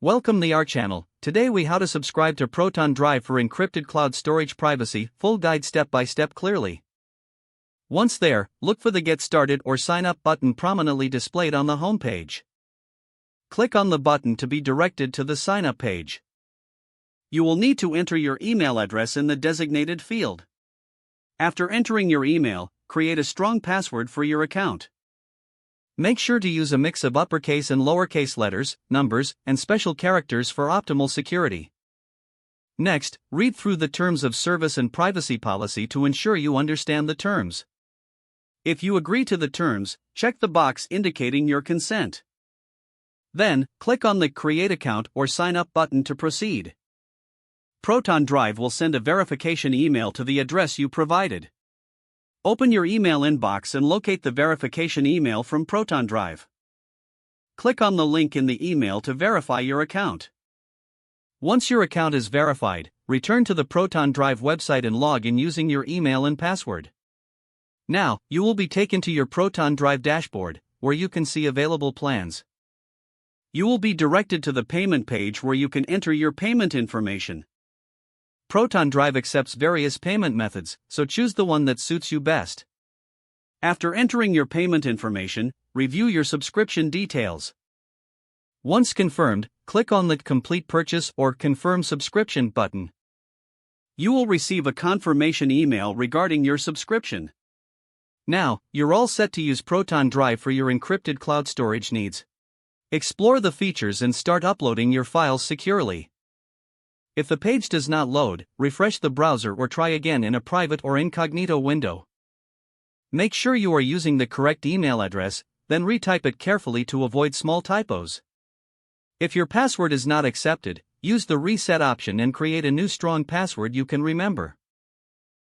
Welcome to our channel. Today we how to subscribe to Proton Drive for encrypted cloud storage privacy, full guide step by step clearly. Once there, look for the Get Started or Sign Up button prominently displayed on the home page. Click on the button to be directed to the Sign Up page. You will need to enter your email address in the designated field. After entering your email, create a strong password for your account. Make sure to use a mix of uppercase and lowercase letters, numbers, and special characters for optimal security. Next, read through the Terms of Service and Privacy Policy to ensure you understand the terms. If you agree to the terms, check the box indicating your consent. Then, click on the Create Account or Sign Up button to proceed. Proton Drive will send a verification email to the address you provided. Open your email inbox and locate the verification email from Proton Drive. Click on the link in the email to verify your account. Once your account is verified, return to the Proton Drive website and log in using your email and password. Now, you will be taken to your Proton Drive dashboard, where you can see available plans. You will be directed to the payment page where you can enter your payment information. Proton Drive accepts various payment methods, so choose the one that suits you best. After entering your payment information, review your subscription details. Once confirmed, click on the Complete Purchase or Confirm Subscription button. You will receive a confirmation email regarding your subscription. Now, you're all set to use Proton Drive for your encrypted cloud storage needs. Explore the features and start uploading your files securely. If the page does not load, refresh the browser or try again in a private or incognito window. Make sure you are using the correct email address, then retype it carefully to avoid small typos. If your password is not accepted, use the Reset option and create a new strong password you can remember.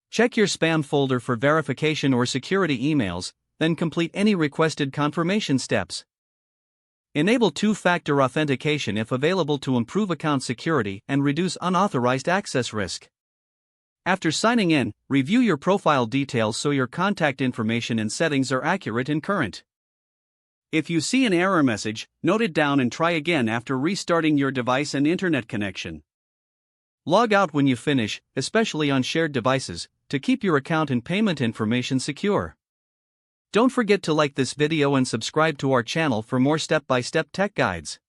Check your spam folder for verification or security emails, then complete any requested confirmation steps. Enable two-factor authentication if available to improve account security and reduce unauthorized access risk. After signing in, review your profile details so your contact information and settings are accurate and current. If you see an error message, note it down and try again after restarting your device and internet connection. Log out when you finish, especially on shared devices, to keep your account and payment information secure. Don't forget to like this video and subscribe to our channel for more step-by-step tech guides.